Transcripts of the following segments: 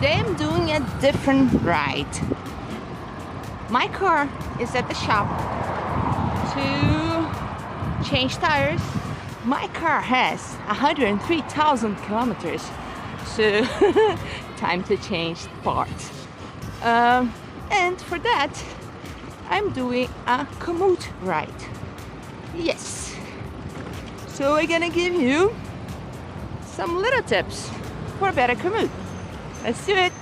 Today I'm doing a different ride. My car is at the shop to change tires. My car has 103,000 kilometers, so time to change parts. And for that, I'm doing a commute ride. Yes. So we're gonna give you some little tips for a better commute. Let's do it.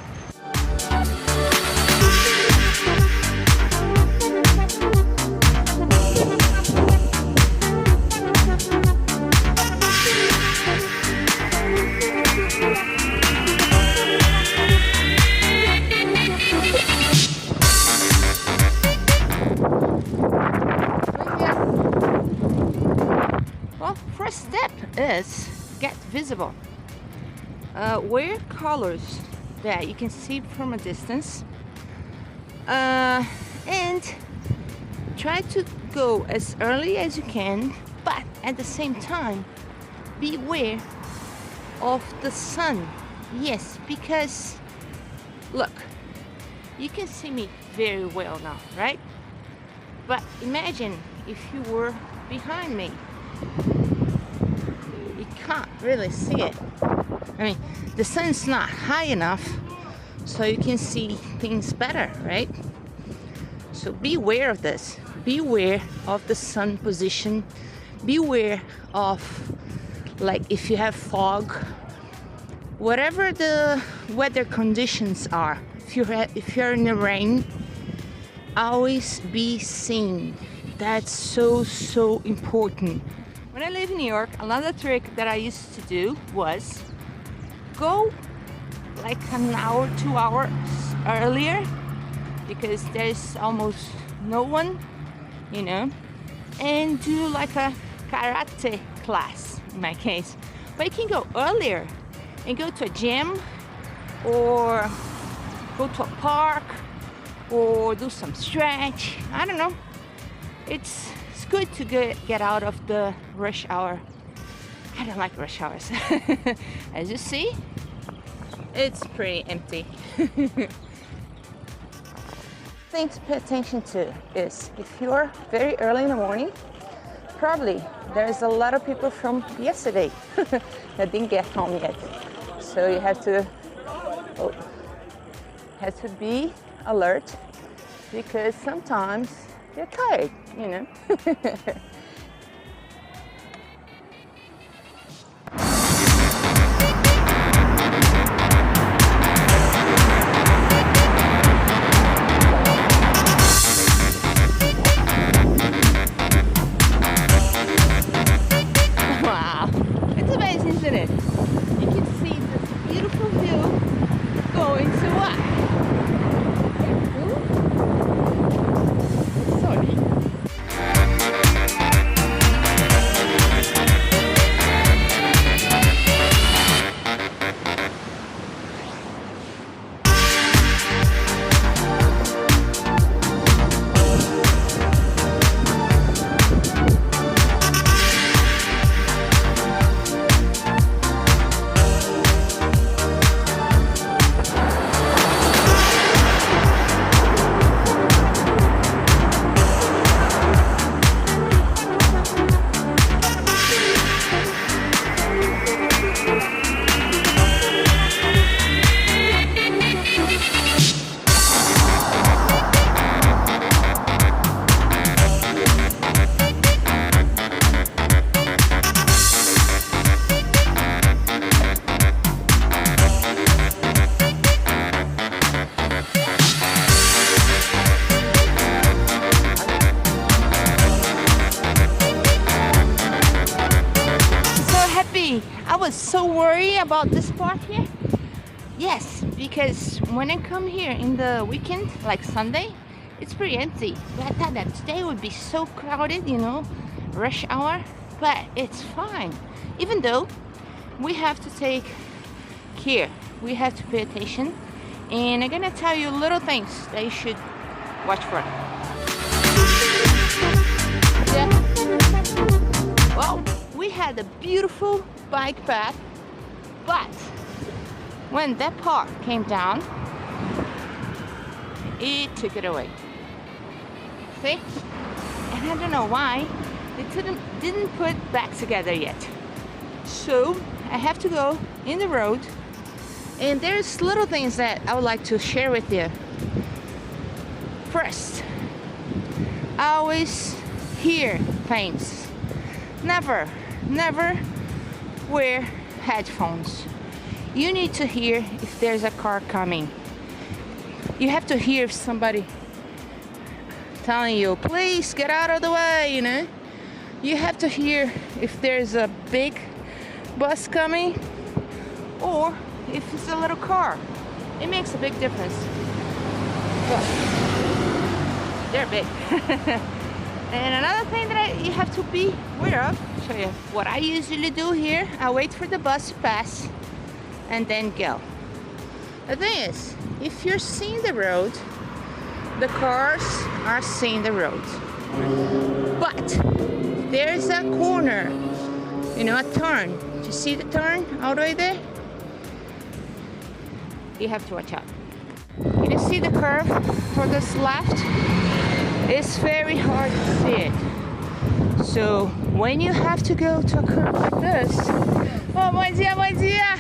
Well, first step is get visible. Wear colors that you can see from a distance, and try to go as early as you can, but at the same time beware of the sun. Yes, because look, you can see me very well now, right? But imagine if you were behind me. You can't really see it. I mean, the sun's not high enough so you can see things better, right? So beware of this. Beware of the sun position. Beware of, like, if you have fog, whatever the weather conditions are. If you're in the rain, always be seen. That's so important. When I live in New York, another trick that I used to do was go like an hour, 2 hours earlier, because there's almost no one, you know, and do like a karate class in my case. But you can go earlier and go to a gym or go to a park or do some stretch. I don't know. It's good to get out of the rush hour. I don't like rush hours. As you see, it's pretty empty. Thing to pay attention to is if you're very early in the morning, probably there's a lot of people from yesterday that didn't get home yet. So you have to be alert, because sometimes you're tired, you know. Wow, it's amazing, isn't it? You can see this beautiful view going to what? I was so worried about this part here. Yes, because when I come here in the weekend, like Sunday, it's pretty empty. But I thought that today would be so crowded, you know, rush hour. But it's fine. Even though we have to take care, we have to pay attention. And I'm gonna tell you little things that you should watch for. Yeah. Well, we had a beautiful bike path, but when that part came down, it took it away. See? And I don't know why they didn't put back together yet. So I have to go in the road, and there's little things that I would like to share with you. First, I always hear things. Never wear headphones. You need to hear if there's a car coming. You have to hear if somebody telling you, please get out of the way, you know. You have to hear if there's a big bus coming or if it's a little car. It makes a big difference. But they're big. And another thing that you have to be aware of, show you what I usually do here. I wait for the bus to pass and then go. The thing is, if you're seeing the road, the cars are seeing the road. But there's a corner, you know, a turn. Do you see the turn all the way there? You have to watch out. Can you see the curve for this left? It's very hard to see it. So when you have to go to a curve like this, oh, bom dia, bom dia.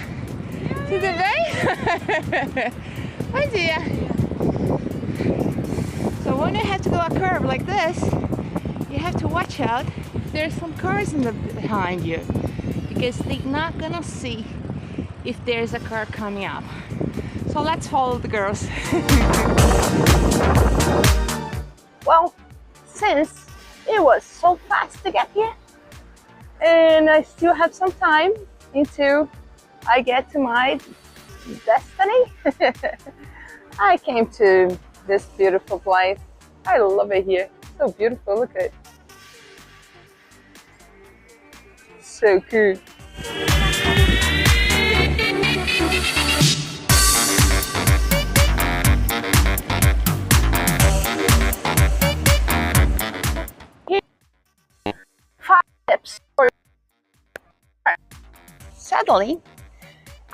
Tudo bem? Bom dia. So when you have to go a curve like this, you have to watch out. There's some cars behind you, because they're not gonna see if there's a car coming up. So let's follow the girls. Well, since it was so fast to get here, and I still have some time until I get to my destiny, I came to this beautiful place. I love it here. So beautiful, look at it. So cool. Tips for sadly,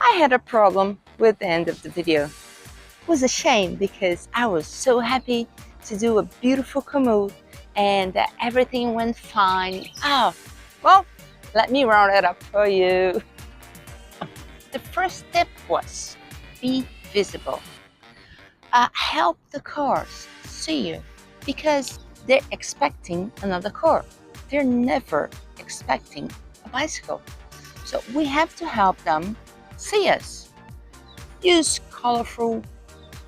I had a problem with the end of the video. It was a shame because I was so happy to do a beautiful commute and that everything went fine. Oh, well, let me round it up for you. The first tip was be visible. Help the cars see you because they're expecting another car. They're never expecting a bicycle. So we have to help them see us. Use colorful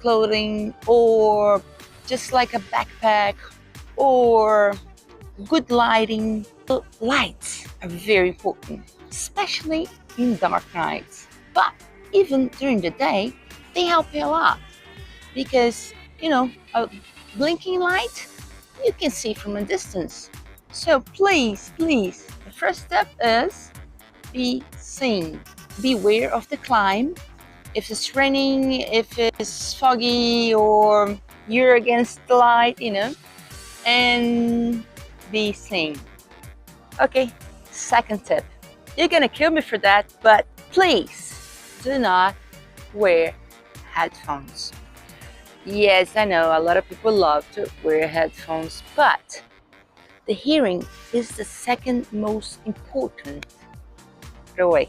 clothing or just like a backpack or good lighting. Lights are very important, especially in dark nights. But even during the day, they help you a lot because, you know, a blinking light, you can see from a distance. So please, please, the first step is be seen. Beware of the climb. If it's raining, if it's foggy, or you're against the light, you know, and be seen. Okay, second tip. You're gonna kill me for that, but please do not wear headphones. Yes, I know a lot of people love to wear headphones, but the hearing is the second most important. Go away.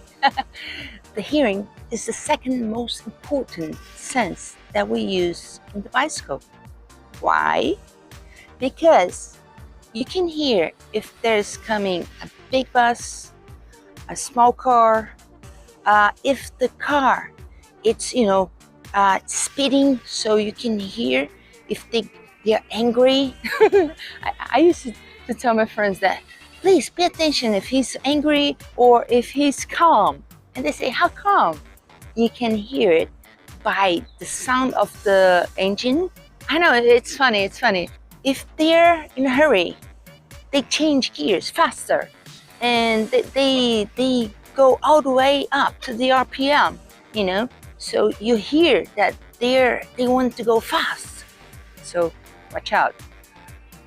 The hearing is the second most important sense that we use in the bicycle. Why? Because you can hear if there's coming a big bus, a small car, if the car, it's, you know, speeding, so you can hear if they're angry. I used to tell my friends that, please pay attention if he's angry or if he's calm. And they say, how calm? You can hear it by the sound of the engine. I know, it's funny, it's funny. If they're in a hurry, they change gears faster and they go all the way up to the RPM, you know? So you hear that they want to go fast. So watch out.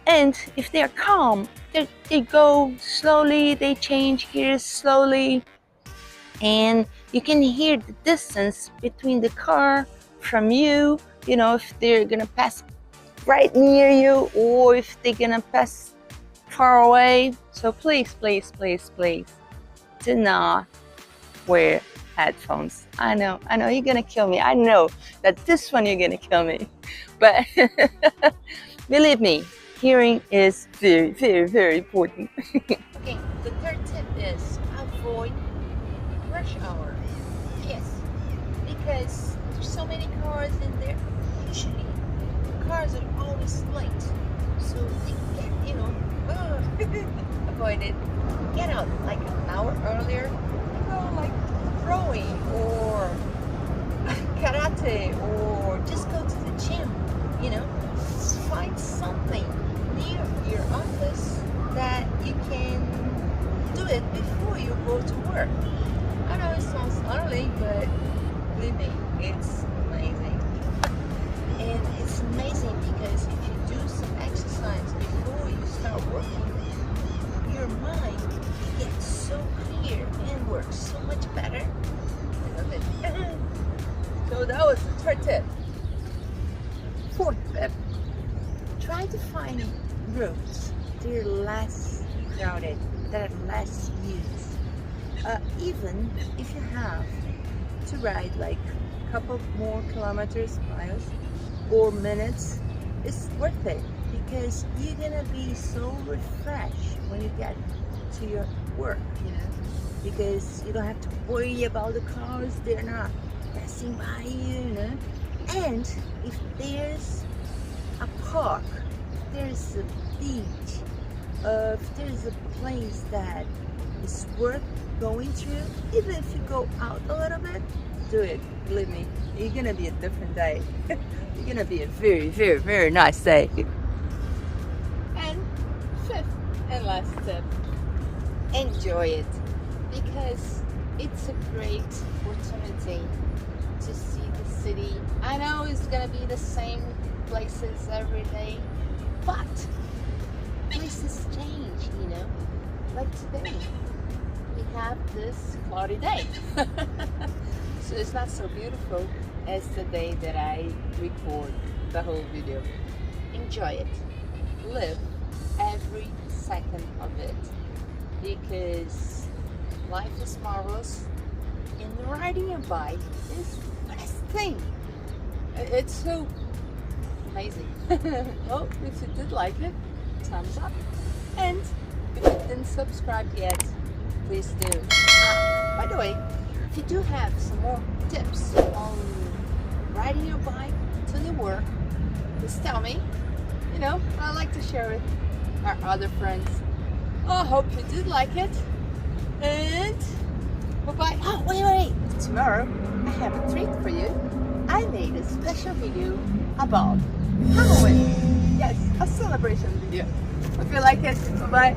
And if they're calm, they go slowly, they change gears slowly, and You can hear the distance between the car from you, you know, if they're gonna pass right near you or if they're gonna pass far away. So please, please, please, please do not wear headphones. I know you're gonna kill me. I know that this one you're gonna kill me, but believe me, hearing is very, very, very important. Okay, the third tip is avoid rush hour. Yes, because there's so many cars in there. Usually, cars are always late, so they get, you know, avoid it. Get out like an hour earlier. Go like rowing or karate or just go to the gym. You know, just find something near your office that you can do it before you go to work. I know it sounds early, but believe me, it's amazing. And it's amazing because if you do some exercise before you start working, your mind gets so clear and works so much better. I love it. So that was the third tip. Fourth tip, try to find routes that are less crowded, that are less used. Even if you have to ride like a couple more kilometers, miles, or minutes, it's worth it because you're gonna be so refreshed when you get to your work, you know, because you don't have to worry about the cars, they're not passing by you, you know. And if there's a park, there's a beach, if there's a place that is worth going through, even if you go out a little bit, do it. Believe me, you're gonna be a different day. You're gonna be a very, very, very nice day. And fifth and last tip, enjoy it, because it's a great opportunity to see the city. I know it's gonna be the same places every day, but places change, you know. Like today, we have this cloudy day. So it's not so beautiful as the day that I record the whole video. Enjoy it. Live every second of it, because life is marvelous and riding a bike is the best thing. It's so amazing. Well, if you did like it, thumbs up. And if you didn't subscribe yet, please do. By the way, if you do have some more tips on riding your bike to your work, just tell me. You know, I like to share with our other friends. I hope you did like it. And bye-bye. Oh, wait. Tomorrow, I have a treat for you. I made a special video about Halloween. Yes, a celebration video. Hope you like it. Bye-bye.